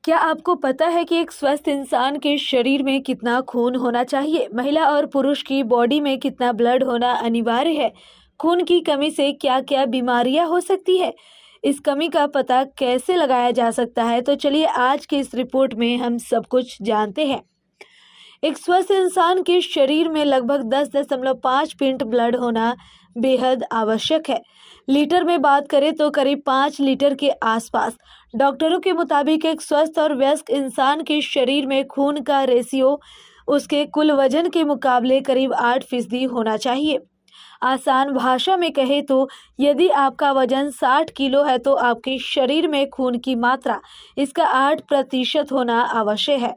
क्या आपको पता है कि एक स्वस्थ इंसान के शरीर में कितना खून होना चाहिए? महिला और पुरुष की बॉडी में कितना ब्लड होना अनिवार्य है? खून की कमी से क्या क्या बीमारियां हो सकती है? इस कमी का पता कैसे लगाया जा सकता है? तो चलिए आज की इस रिपोर्ट में हम सब कुछ जानते हैं। एक स्वस्थ इंसान के शरीर में लगभग 10.5 पिंट ब्लड होना बेहद आवश्यक है। लीटर में बात करें तो करीब 5 लीटर के आसपास। डॉक्टरों के मुताबिक एक स्वस्थ और वयस्क इंसान के शरीर में खून का रेशियो उसके कुल वजन के मुकाबले करीब 8% होना चाहिए। आसान भाषा में कहे तो यदि आपका वजन 60 किलो है तो आपके शरीर में खून की मात्रा इसका 8% होना आवश्यक है।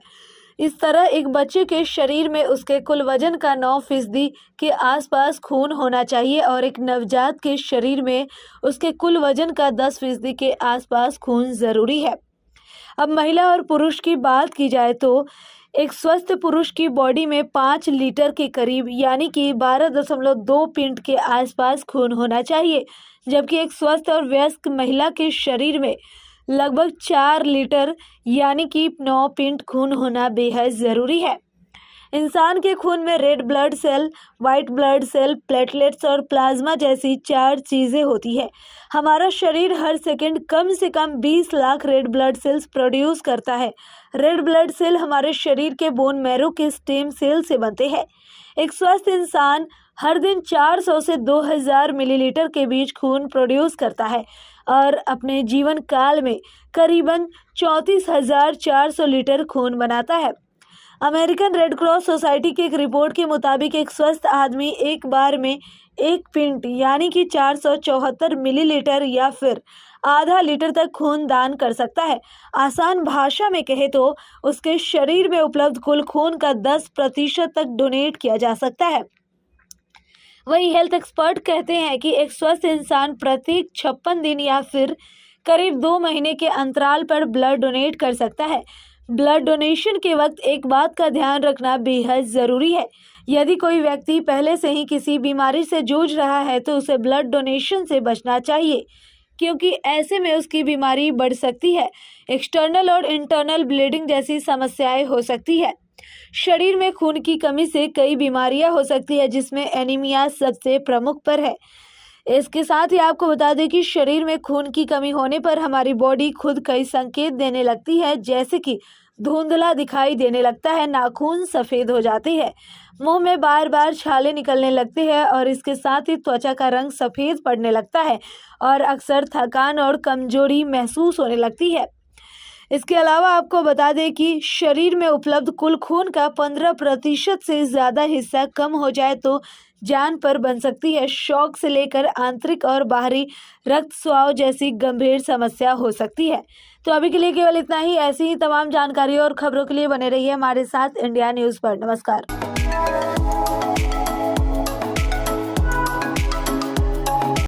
इस तरह एक बच्चे के शरीर में उसके कुल वजन का 9% के आसपास खून होना चाहिए और एक नवजात के शरीर में उसके कुल वजन का 10% के आसपास खून जरूरी है। अब महिला और पुरुष की बात की जाए तो एक स्वस्थ पुरुष की बॉडी में 5 लीटर के करीब यानी कि 12.2 पिंट के आसपास खून होना चाहिए, जबकि एक स्वस्थ और वयस्क महिला के शरीर में लगभग 4 लीटर यानी कि 9 पिंट खून होना बेहद ज़रूरी है। इंसान के खून में red blood cell, white blood cell, platelets और प्लाज्मा जैसी 4 चीज़ें होती है। हमारा शरीर हर सेकंड कम से कम 20 lakh red blood cells produce करता है। रेड ब्लड सेल हमारे शरीर के बोन मैरो के स्टेम सेल से बनते हैं। एक स्वस्थ इंसान हर दिन 400 से 2000 मिलीलीटर के बीच खून प्रोड्यूस करता है और अपने जीवन काल में करीबन 34,400 लीटर खून बनाता है। अमेरिकन रेड क्रॉस सोसाइटी की एक रिपोर्ट के मुताबिक एक स्वस्थ आदमी एक बार में 1 पिंट यानी कि 474 मिलीलीटर या फिर आधा लीटर तक खून दान कर सकता है। आसान भाषा में कहे तो उसके शरीर में उपलब्ध कुल खून का 10% तक डोनेट किया जा सकता है। वही हेल्थ एक्सपर्ट कहते हैं कि एक स्वस्थ इंसान प्रत्येक 56 दिन या फिर करीब 2 महीने के अंतराल पर ब्लड डोनेट कर सकता है। ब्लड डोनेशन के वक्त एक बात का ध्यान रखना बेहद ज़रूरी है। यदि कोई व्यक्ति पहले से ही किसी बीमारी से जूझ रहा है तो उसे ब्लड डोनेशन से बचना चाहिए, क्योंकि ऐसे में उसकी बीमारी बढ़ सकती है। एक्सटर्नल और इंटरनल ब्लीडिंग जैसी समस्याएं हो सकती है। शरीर में खून की कमी से कई बीमारियां हो सकती है, जिसमें एनीमिया सबसे प्रमुख पर है। इसके साथ ही आपको बता दें कि शरीर में खून की कमी होने पर हमारी बॉडी खुद कई संकेत देने लगती है, जैसे कि धुंधला दिखाई देने लगता है, नाखून सफ़ेद हो जाते हैं, मुंह में बार बार छाले निकलने लगते हैं और इसके साथ ही त्वचा का रंग सफ़ेद पड़ने लगता है और अक्सर थकान और कमजोरी महसूस होने लगती है। इसके अलावा आपको बता दें कि शरीर में उपलब्ध कुल खून का 15% से ज़्यादा हिस्सा कम हो जाए तो जान पर बन सकती है। शौक से लेकर आंतरिक और बाहरी रक्तस्राव जैसी गंभीर समस्या हो सकती है। तो अभी के लिए केवल इतना ही। ऐसी ही तमाम जानकारी और खबरों के लिए बने रहिए हमारे साथ इंडिया न्यूज़ पर। नमस्कार।